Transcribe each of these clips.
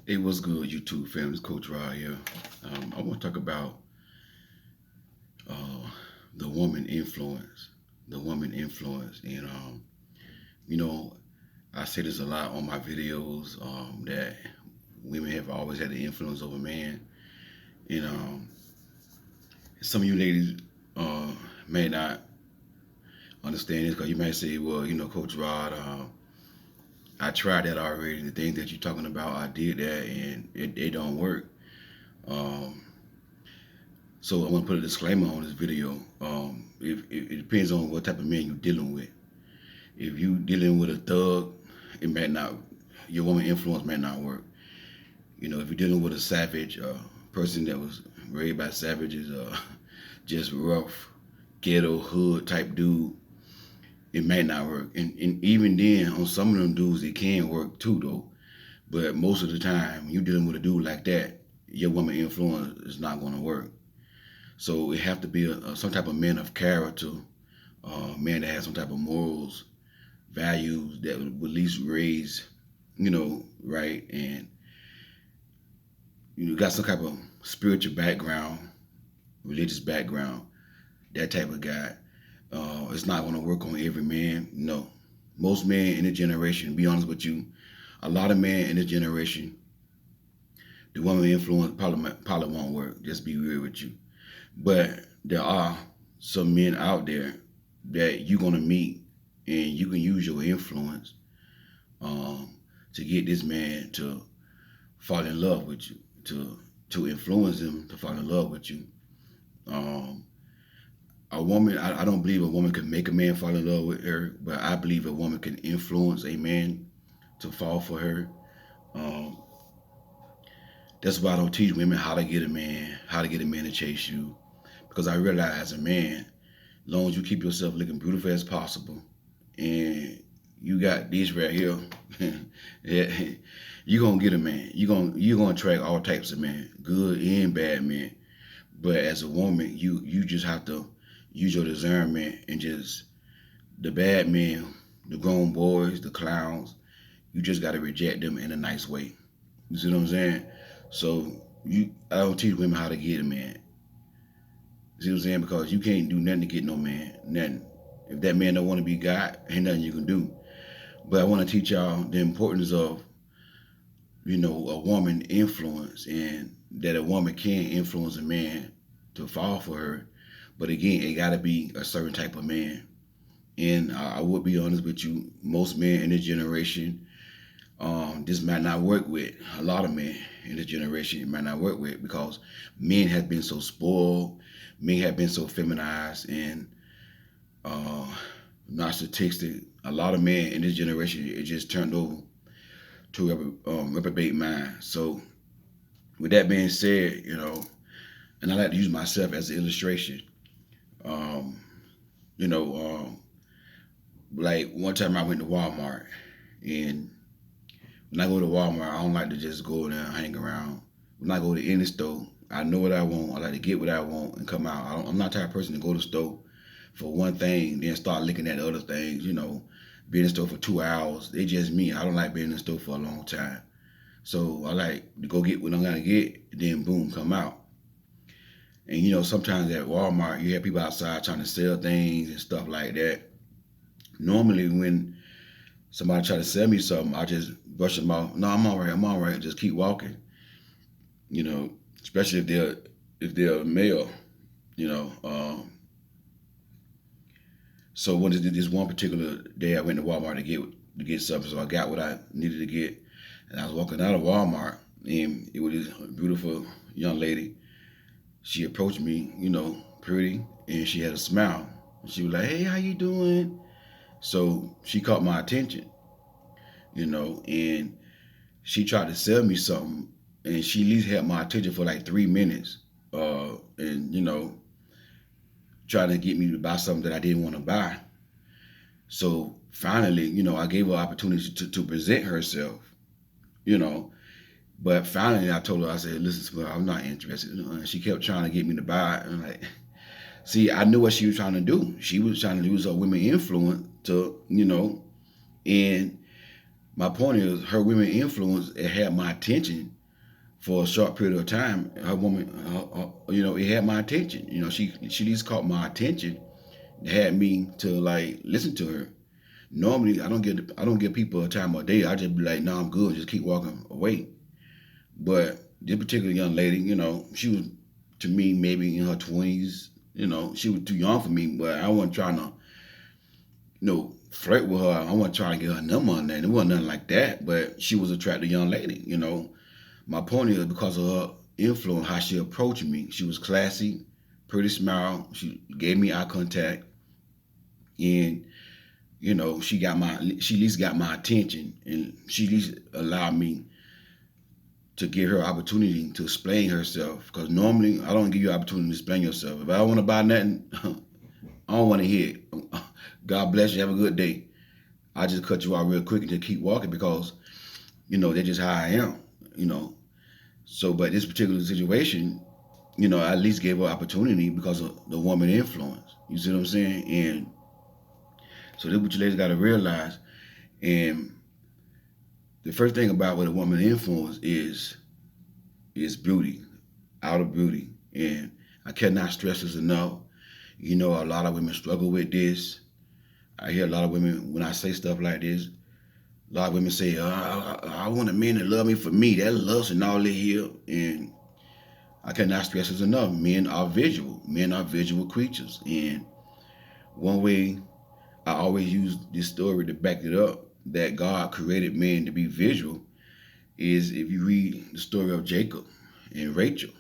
Hey, what's good, YouTube fam? It's Coach Rod here. I want to talk about uh, the woman influence. The woman influence. And, you know, I say this a lot on my videos that women have always had the influence over man. And some of you ladies uh, may not understand this because you might say, well, Coach Rod, I tried that already. The things that you're talking about, I did that and it don't work. Um, So I want to put a disclaimer on this video. If it depends on what type of man you're dealing with. If you dealing with a thug, it might not. Your woman influence might not work. If you're dealing with a savage person that was raised by savages, just rough, ghetto hood type dude, it might not work. And even then, on some of them dudes, it can work too, though. But most of the time, when you're dealing with a dude like that, your woman influence is not going to work. So it have to be some type of man of character, man that has some type of morals, values that would at least raise, right, and got some type of spiritual background, religious background, that type of guy. It's not going to work on every man. No, most men in the generation, to be honest with you, a lot of men in this generation, the woman influence probably won't work. Just be real with you. But there are some men out there that you're gonna meet, and you can use your influence to get this man to fall in love with you, to influence him to fall in love with you. Um, a woman, I don't believe a woman can make a man fall in love with her, but I believe a woman can influence a man to fall for her. Um, that's why I don't teach women how to get a man, how to get a man to chase you, because I realize as a man, as long as you keep yourself looking beautiful as possible, and you got this right here, yeah, you gonna get a man. You gonna attract all types of men, good and bad men. But as a woman, you just have to use your discernment and just the bad men, the grown boys, the clowns. You just gotta reject them in a nice way. You see what I'm saying? So I don't teach women how to get a man. See what I'm saying? Because you can't do nothing to get no man. Nothing. If that man don't want to be God, ain't nothing you can do. But I want to teach y'all the importance of, a woman influence, and that a woman can influence a man to fall for her. But again, it got to be a certain type of man. And I would be honest with you, most men in this generation, this might not work with. A lot of men in this generation, it might not work with because men have been so spoiled, men have been so feminized and uh, narcissistic. A lot of men in this generation, it just turned over to reprobate mind. So, with that being said, and I like to use myself as an illustration. Um, you know, um, like one time I went to Walmart, and when I go to Walmart, I don't like to just go there and hang around. When I go to any store, I know what I want. I like to get what I want and come out. I'm not the type of person to go to the store for one thing, then start looking at other things. Be in the store for 2 hours. It's just me. I don't like being in the store for a long time. So I like to go get what I'm gonna get, then boom, come out. And sometimes at Walmart, you have people outside trying to sell things and stuff like that. Normally, when somebody try to sell me something, I just brush them off. No, I'm all right. I'm all right. Just keep walking. Especially if they're a male. You know. So this one particular day, I went to Walmart to get something. So I got what I needed to get, and I was walking out of Walmart, and it was this beautiful young lady. She approached me, pretty, and she had a smile. She was like, "Hey, how you doing?" So she caught my attention, and she tried to sell me something, and she at least had my attention for like 3 minutes, and trying to get me to buy something that I didn't want to buy. So finally, I gave her opportunity to present herself, you know. But finally, I told her, I said, "Listen, I'm not interested." And she kept trying to get me to buy it. And I'm like, see, I knew what she was trying to do. She was trying to use her women influence to, and My point is, her women influence it had my attention for a short period of time. Her woman, it had my attention. She at least caught my attention. It had me to like listen to her. Normally, I don't give people a time of day. I just be like, no, I'm good. Just keep walking away. But this particular young lady, she was to me maybe in her 20s. She was too young for me, but I wasn't trying to, flirt with her. I wasn't trying to get her number on that. It wasn't nothing like that. But she was an attractive young lady. My point is because of her influence, how she approached me. She was classy, pretty smile. She gave me eye contact, and she at least got my attention, and she at least allowed me to give her opportunity to explain herself. Because normally I don't give you opportunity to explain yourself. If I don't want to buy nothing, I don't want to hear it. God bless you. Have a good day. I just cut you out real quick and just keep walking because that's just how I am. So, but this particular situation, I at least gave her opportunity because of the woman influence. You see what I'm saying? And so this is what you ladies got to realize. And the first thing about what a woman influence is beauty, outer beauty. And I cannot stress this enough. A lot of women struggle with this. I hear a lot of women, when I say stuff like this, a lot of women say, I want a man to love me for me. That lust and all that here. And I cannot stress this enough. Men are visual. Men are visual creatures. And one way I always use this story to back it up, that God created men to be visual, is if you read the story of Jacob and Rachel.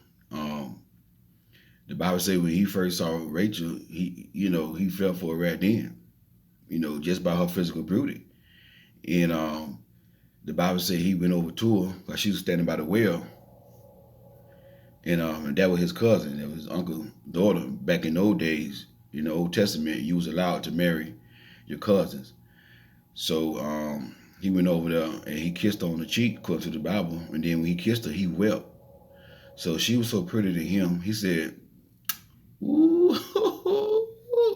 The Bible says when he first saw Rachel, he fell for her right then, just by her physical beauty. And the Bible said he went over to her because she was standing by the well. And that was his cousin. That was his uncle's daughter. Back in those days, in the Old Testament, you was allowed to marry your cousins. So he went over there and he kissed her on the cheek, according to the Bible. And then when he kissed her, he wept. So she was so pretty to him. He said, "Ooh,"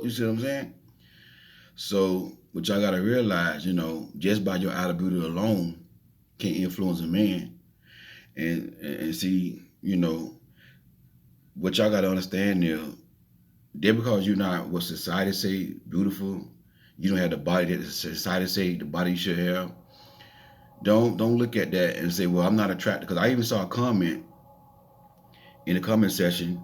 you see what I'm saying? So what y'all gotta realize, just by your outer beauty alone can influence a man. And see, what y'all gotta understand is, just because you're not what society say beautiful, you don't have the body that society say the body you should have. Don't look at that and say, well, I'm not attracted. Because I even saw a comment in the comment section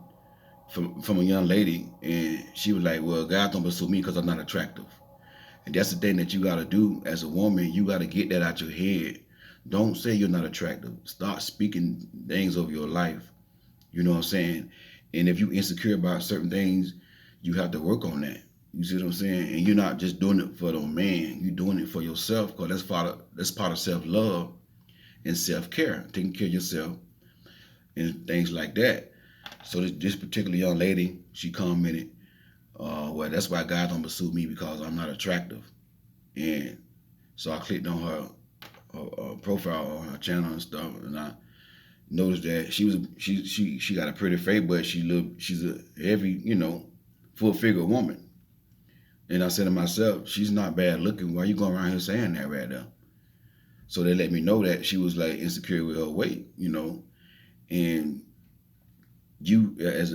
from a young lady, and she was like, well, guys don't pursue me because I'm not attractive. And that's the thing that you got to do as a woman. You got to get that out your head. Don't say you're not attractive. Start speaking things of your life. You know what I'm saying? And if you're insecure about certain things, you have to work on that. You see what I'm saying? And you're not just doing it for the man. You're doing it for yourself, because that's part of self-love and self-care, taking care of yourself and things like that. So this particular young lady, she commented, well, that's why guys don't pursue me, because I'm not attractive. And so I clicked on her profile on her channel and stuff, and I noticed that she got a pretty face, but she's a heavy, full figure woman. And I said to myself, she's not bad looking. Why are you going around here saying that right now? So they let me know that she was like insecure with her weight, and you as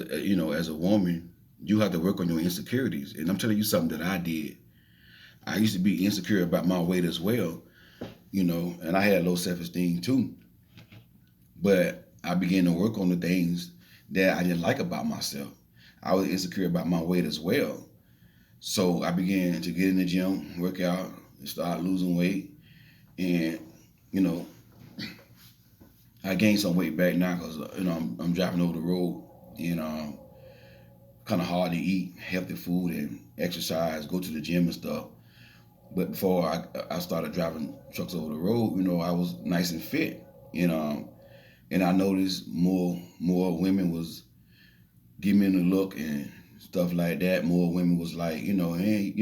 a woman, you have to work on your insecurities. And I'm telling you something that I did. I used to be insecure about my weight as well, and I had low self-esteem too. But I began to work on the things that I didn't like about myself. I was insecure about my weight as well. So I began to get in the gym, work out, and start losing weight. And, I gained some weight back now because, I'm driving over the road, and kind of hard to eat healthy food and exercise, go to the gym and stuff. But before I started driving trucks over the road, I was nice and fit. And I noticed more women was giving me the look and stuff like that. More women was like, hey,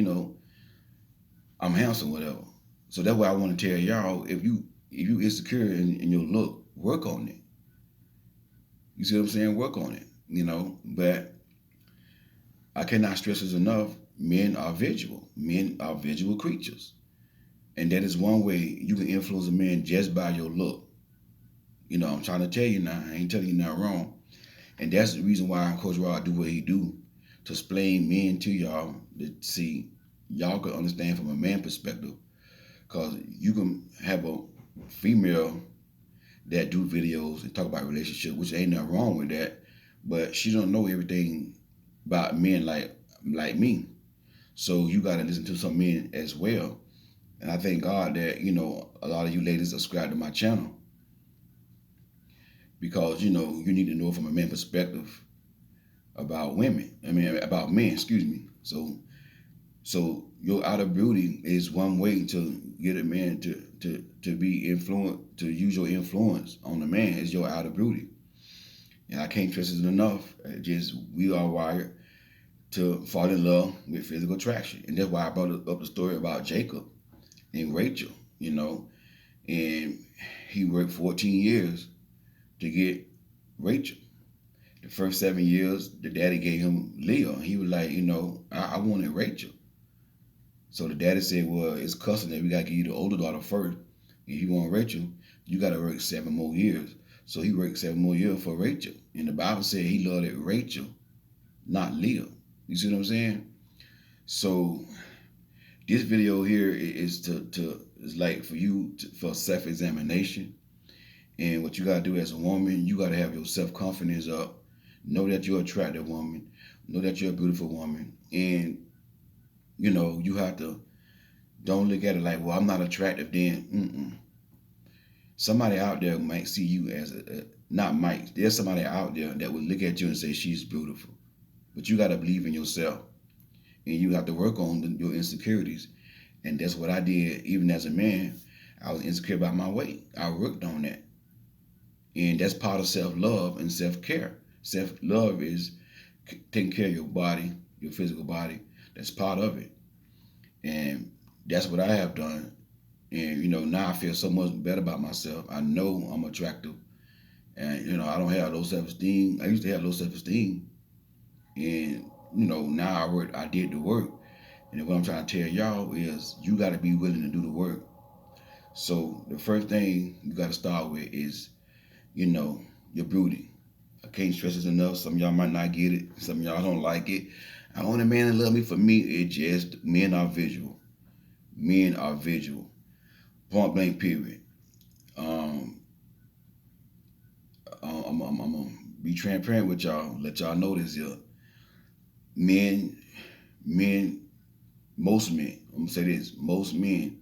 I'm handsome, whatever. So that's why I want to tell y'all, if you insecure in your look, work on it. You see what I'm saying? Work on it, But I cannot stress this enough. Men are visual. Men are visual creatures. And that is one way you can influence a man just by your look. You know, I'm trying to tell you now. I ain't telling you nothing wrong. And that's the reason why Coach Rod do what he do, to explain men to y'all, to see y'all can understand from a man perspective. Cause you can have a female that do videos and talk about relationship, which ain't nothing wrong with that, but she don't know everything about men like me. So you gotta listen to some men as well. And I thank God that, you know, a lot of you ladies subscribe to my channel, because, you know, you need to know from a man perspective about women. I mean, about men, excuse me. So your outer beauty is one way to get a man to be influenced, to use your influence on the man, is your outer beauty. And I can't stress it enough. Just we are wired to fall in love with physical attraction. And that's why I brought up the story about Jacob and Rachel, you know. And he worked 14 years to get Rachel. The first 7 years, the daddy gave him Leah. He was like, you know, I wanted Rachel. So the daddy said, well, it's customary. We got to give you the older daughter first. If you want Rachel, you got to work 7 more years. So he worked 7 more years for Rachel. And the Bible said he loved Rachel, not Leah. You see what I'm saying? So this video here is is like for you for self-examination. And what you got to do as a woman, you got to have your self-confidence up. Know that you're an attractive woman. Know that you're a beautiful woman. And, you know, you have to, don't look at it like, well, I'm not attractive then. Somebody out there might see you as not might. There's somebody out there that would look at you and say she's beautiful. But you got to believe in yourself. And you have to work on your insecurities. And that's what I did. Even as a man, I was insecure about my weight. I worked on that. And that's part of self-love and self-care. Self-love is taking care of your body, your physical body. That's part of it. And that's what I have done. And, you know, now I feel so much better about myself. I know I'm attractive. And, you know, I don't have low self-esteem. I used to have low self-esteem. And, you know, now I did the work. And what I'm trying to tell y'all is you got to be willing to do the work. So the first thing you got to start with is, you know, your beauty. I can't stress this enough. Some of y'all might not get it. Some of y'all don't like it. I want a man to love me. For me, it just, men are visual. Men are visual. Point blank period. I'm gonna be transparent with y'all. Let y'all know this here. Men, most men. I'm gonna say this. Most men.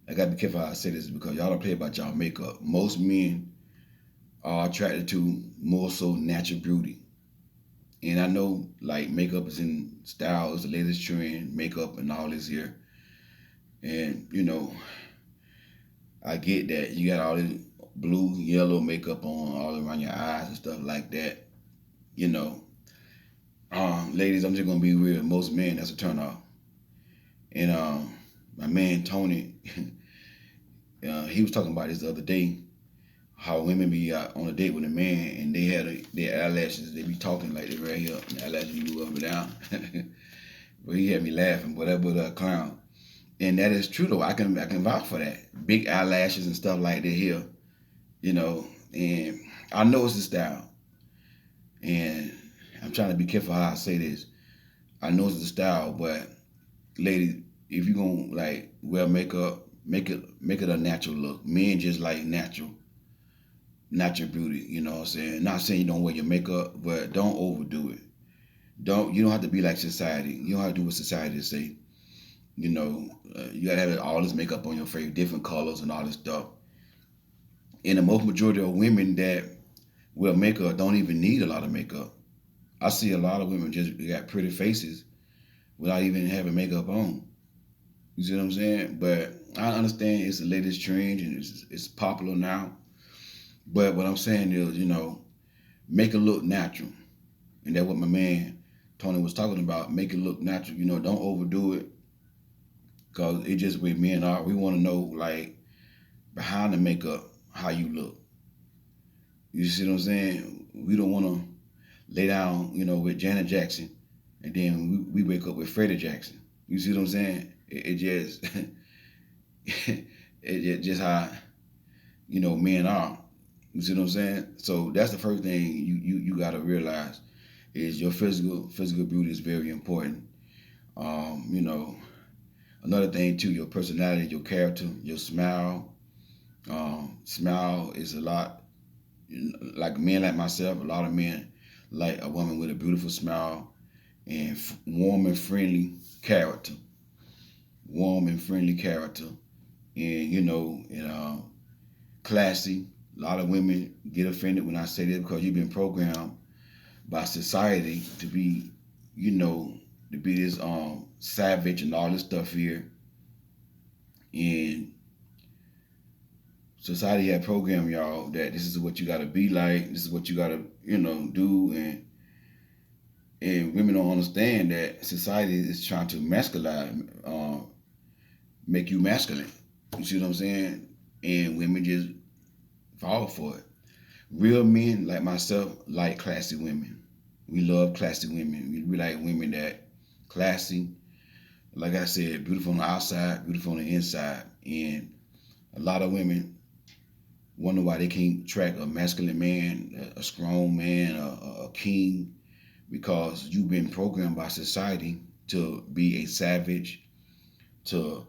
I gotta be careful how I say this because y'all don't play about y'all makeup. Most men are attracted to more so natural beauty. And I know like makeup is in style, it's the latest trend, makeup and all this here. And you know, I get that. You got all this blue, yellow makeup on all around your eyes and stuff like that. You know. Ladies, I'm just gonna be real. Most men, that's a turn off. And my man Tony, he was talking about this the other day, how women be out on a date with a man and they had their eyelashes, they be talking like they right here, and the eyelashes be up and down. But he had me laughing, whatever the clown. And that is true though. I can vouch for that. Big eyelashes and stuff like that here, you know. And I know it's a style. And I'm trying to be careful how I say this. I know it's a style, but ladies, if you gonna like wear makeup, make it a natural look. Men just like natural beauty, you know what I'm saying? Not saying you don't wear your makeup, but don't overdo it. You don't have to be like society. You don't have to do what society say. You know, you gotta have all this makeup on your face, different colors and all this stuff. And the most majority of women that wear makeup don't even need a lot of makeup. I see a lot of women just got pretty faces without even having makeup on. You see what I'm saying? But I understand it's the latest trend and it's popular now. But what I'm saying is, you know, make it look natural. And that's what my man Tony was talking about. Make it look natural. You know, don't overdo it. Because it just with men are, we want to know, like, behind the makeup, how you look. You see what I'm saying? We don't want to lay down, you know, with Janet Jackson, and then we wake up with Freddie Jackson. You see what I'm saying? It just, just how men are. You see what I'm saying? So that's the first thing you got to realize is your physical beauty is very important. You know, another thing too, your personality, your character, your smile. Smile is a lot. Like men like myself, a lot of men like a woman with a beautiful smile and warm and friendly character. Warm and friendly character, and classy. A lot of women get offended when I say that because you've been programmed by society to be, to be this savage and all this stuff here. And society had programmed y'all that this is what you gotta be like, this is what you gotta, do, and women don't understand that society is trying to masculine, make you masculine. You see what I'm saying? And women just fall for it. Real men like myself like classy women. We love classy women. We like women that classy. Like I said, beautiful on the outside, beautiful on the inside. And a lot of women wonder why they can't track a masculine man, a strong man, a king, because you've been programmed by society to be a savage, to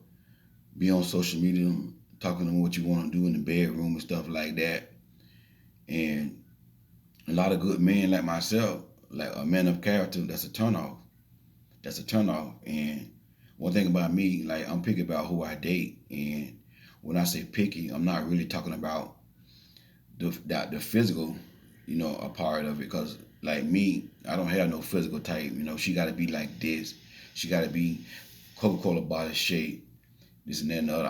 be on social media, talking about what you want to do in the bedroom and stuff like that. And a lot of good men like myself, like a man of character, that's a turnoff. That's a turnoff. And one thing about me, like I'm picky about who I date. And when I say picky, I'm not really talking about the physical, a part of it. Because like me, I don't have no physical type. She got to be like this. She got to be Coca-Cola bottle shape, this and that and the other.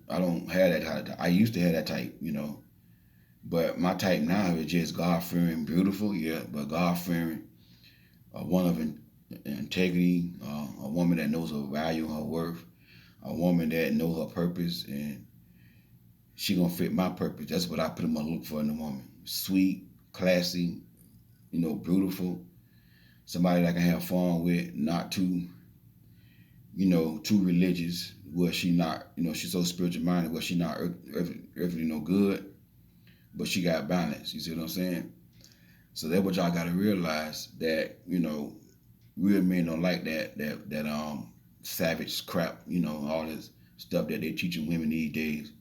I don't have that type. I used to have that type, But my type now is just God-fearing, beautiful, yeah, but God-fearing, one of integrity, a woman that knows her value, her worth, a woman that knows her purpose, and she gonna fit my purpose. That's what I put in my look for in a woman. Sweet, classy, beautiful. Somebody that I can have fun with, not too, too religious, where she not, she's so spiritual minded, where she not earthly no good, but she got balance. You see what I'm saying? So that's what y'all gotta realize, that real men don't like that savage crap. All this stuff that they're teaching women these days.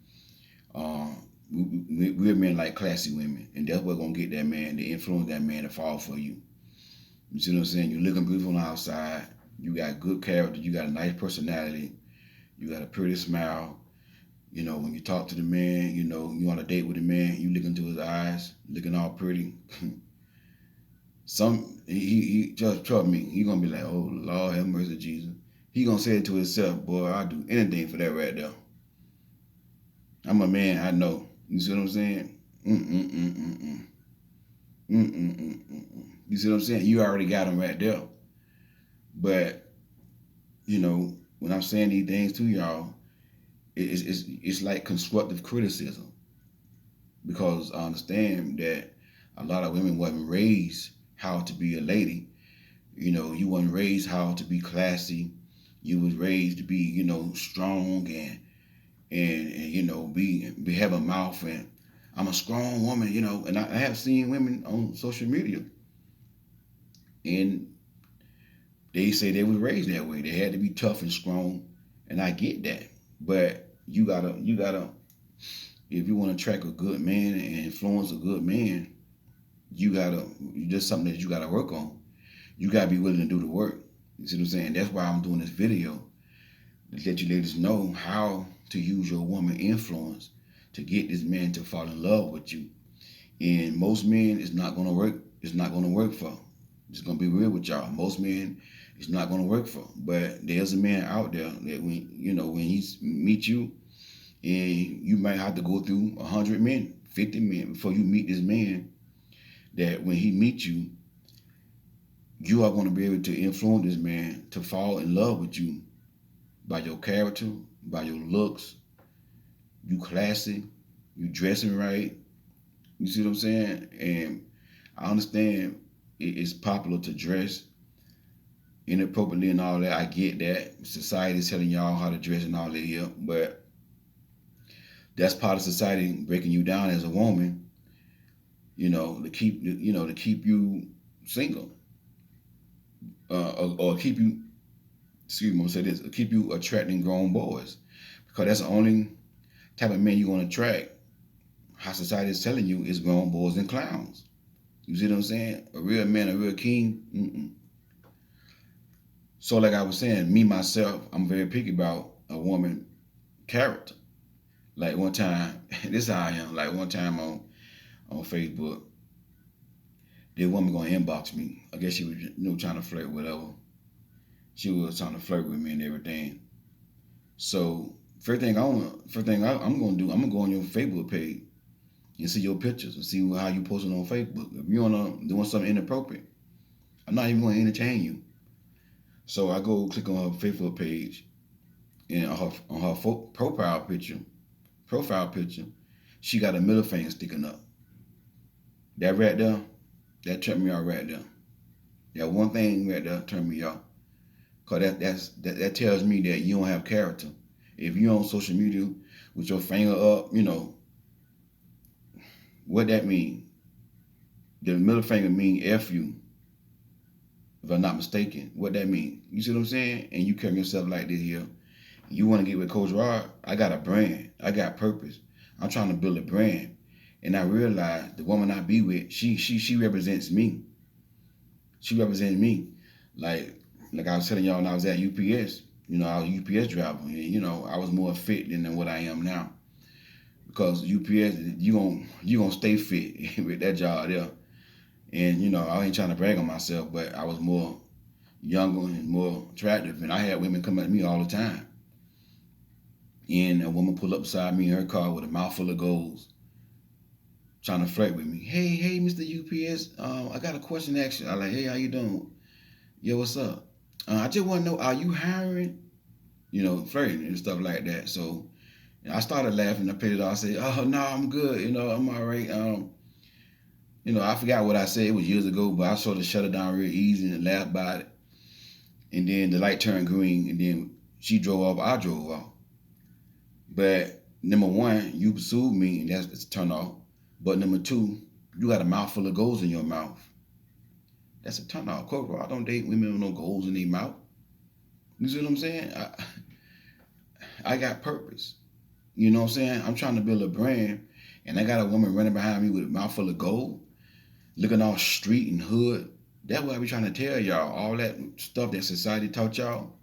Real men like classy women, and that's what's gonna get that man, to influence that man to fall for you. You see what I'm saying? You're looking beautiful on the outside. You got good character. You got a nice personality. You got a pretty smile. When you talk to the man, you on a date with the man, you look into his eyes, looking all pretty. He just trust me, he gonna be like, oh Lord have mercy, Jesus. He gonna say it to himself, boy, I'll do anything for that right there. I'm a man, I know. You see what I'm saying? Mm-mm-mm-mm-mm. Mm-mm-mm-mm-mm. You see what I'm saying? You already got him right there. But, when I'm saying these things to y'all, it's like constructive criticism, because I understand that a lot of women wasn't raised how to be a lady. You wasn't raised how to be classy. You was raised to be, strong and be have a mouth, and I'm a strong woman, and I have seen women on social media, and they say they was raised that way. They had to be tough and strong, and I get that. But you gotta, if you want to attract a good man and influence a good man, just something that you gotta work on. You gotta be willing to do the work. You see what I'm saying? That's why I'm doing this video, to let you ladies know how to use your woman influence to get this man to fall in love with you. And most men, it's not gonna work. It's not gonna work for. Just gonna be real with y'all. Most men, it's not gonna work for. But there's a man out there that when he meet you, and you might have to go through 100 men, 50 men before you meet this man, that when he meets you, you are going to be able to influence this man to fall in love with you by your character, by your looks. You classy, you dressing right. You see what I'm saying? And I understand it's popular to dress inappropriately and all that. I get that. Society is telling y'all how to dress and all that here. But That's part of society breaking you down as a woman, to keep you single, or keep you, excuse me, I'm gonna say this, or keep you attracting grown boys, because that's the only type of men you're gonna attract. How society is telling you is grown boys and clowns. You see what I'm saying? A real man, a real king. Mm-mm. So, like I was saying, me myself, I'm very picky about a woman character. Like one time, this is how I am. Like one time on Facebook, this woman gonna inbox me. I guess she was trying to flirt, whatever. She was trying to flirt with me and everything. So first thing I'm gonna do, I'm gonna go on your Facebook page and see your pictures and see how you posting on Facebook. If you're doing something inappropriate, I'm not even gonna entertain you. So I go click on her Facebook page, and on her profile picture, she got a middle finger sticking up. That right there, that turned me off right there. That one thing right there turned me off. Cause that tells me that you don't have character. If you're on social media with your finger up, what that mean? The middle finger mean F you, if I'm not mistaken. What that mean? You see what I'm saying? And you carry yourself like this here. You want to get with Coach Rod? I got a brand. I got purpose. I'm trying to build a brand. And I realized the woman I be with, she represents me. She represents me. Like I was telling y'all when I was at UPS, I was a UPS driver, and I was more fit than what I am now. Because UPS, you gonna stay fit with that job there. And I ain't trying to brag on myself, but I was more younger and more attractive, and I had women come at me all the time. And a woman pulled up beside me in her car with a mouthful of goals, trying to flirt with me. Hey, Mr. UPS, I got a question to ask you. I like, hey, how you doing? Yo, what's up? I just want to know, are you hiring? Flirting and stuff like that. So I started laughing. I paid it off. I said, oh, no, I'm good. I'm all right. I forgot what I said. It was years ago, but I sort of shut it down real easy and laughed about it. And then the light turned green, and then she drove off. I drove off. But number one, you pursued me, and that's a turn off. But number two, you got a mouthful of goals in your mouth. That's a turn off. Coach, I don't date women with no goals in their mouth. You see what I'm saying? I got purpose. You know what I'm saying? I'm trying to build a brand, and I got a woman running behind me with a mouthful of gold, looking all street and hood. That's what I be trying to tell y'all. All that stuff that society taught y'all,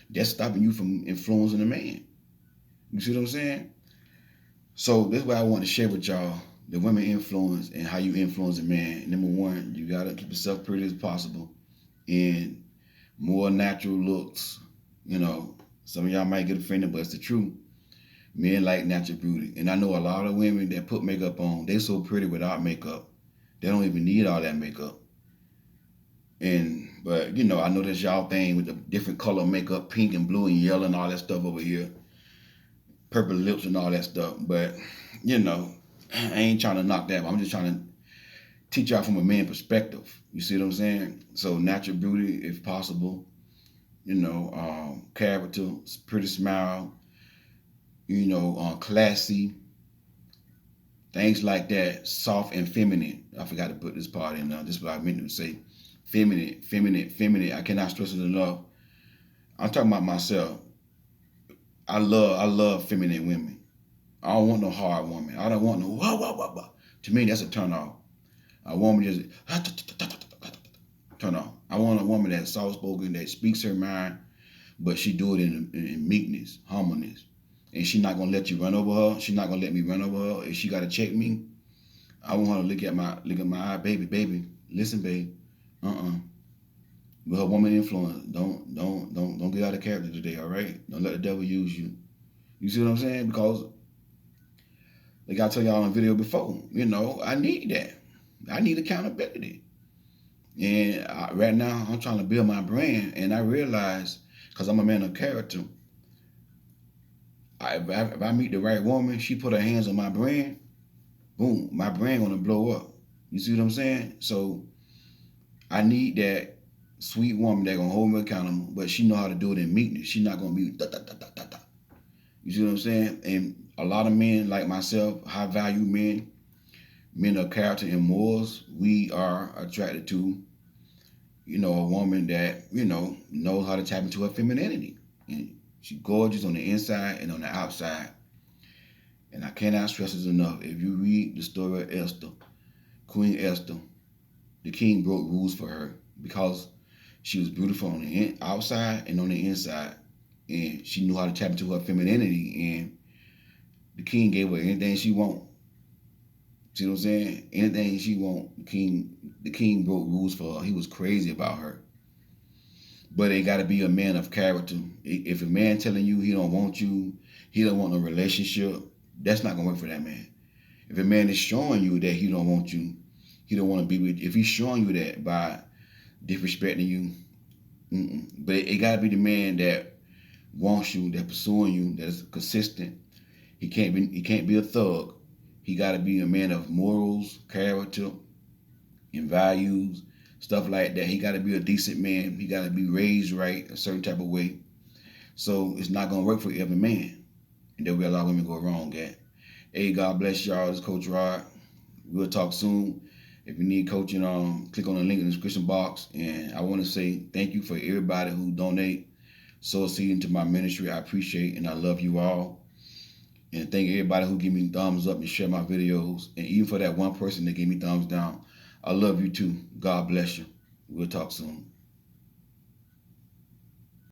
that's stopping you from influencing a man. You see what I'm saying? So that's what I want to share with y'all, the women influence and how you influence a man. Number one, you got to keep yourself pretty as possible and more natural looks. Some of y'all might get offended, but it's the truth. Men like natural beauty. And I know a lot of women that put makeup on, they so pretty without makeup. They don't even need all that makeup. But I know that's y'all thing with the different color makeup, pink and blue and yellow and all that stuff over here. Purple lips and all that stuff. But, I ain't trying to knock that. I'm just trying to teach y'all from a man perspective. You see what I'm saying? So natural beauty, if possible. Character, pretty smile. Classy. Things like that. Soft and feminine. I forgot to put this part in there. This is what I meant to say. Feminine. I cannot stress it enough. I'm talking about myself. I love feminine women. I don't want no hard woman. I don't want no wah. To me, that's a turn off. A woman just turn off. I want a woman that's soft spoken, that speaks her mind, but she do it in meekness, humbleness. And she not gonna let you run over her. She not gonna let me run over her. If she gotta check me, I want her to look at my eye, baby. Listen, babe. With her woman influence, don't get out of character today, all right? Don't let the devil use you. You see what I'm saying? Because like I told y'all in a video before, I need that. I need accountability. And right now, I'm trying to build my brand, and I realize, because I'm a man of character, if I meet the right woman, she put her hands on my brand, boom, my brand gonna blow up. You see what I'm saying? So I need that sweet woman that gonna hold me accountable, but she know how to do it in meekness. She not gonna be da. You see what I'm saying? And a lot of men like myself, high value men of character and morals, we are attracted to, a woman that, knows how to tap into her femininity. And she's gorgeous on the inside and on the outside. And I cannot stress this enough. If you read the story of Esther, Queen Esther, the king broke rules for her because she was beautiful on the outside and on the inside. And she knew how to tap into her femininity. And the king gave her anything she wanted. See what I'm saying? Anything she want, the king broke rules for her. He was crazy about her. But it got to be a man of character. If a man telling you he don't want you, he don't want a relationship, that's not gonna work for that man. If a man is showing you that he don't want you, he don't want to be with you. If he's showing you that by disrespecting you, but it got to be the man that wants you, that pursuing you, that is consistent. He can't be a thug. He got to be a man of morals, character, and values, stuff like that. He got to be a decent man. He got to be raised right, a certain type of way. So it's not gonna work for every man, and there will be a lot of women go wrong at. Hey, God bless y'all. This is Coach Rod. We'll talk soon. If you need coaching, click on the link in the description box. And I want to say thank you for everybody who donate, sow a seed into my ministry. I appreciate and I love you all. And thank everybody who give me thumbs up and share my videos. And even for that one person that gave me thumbs down, I love you too. God bless you. We'll talk soon.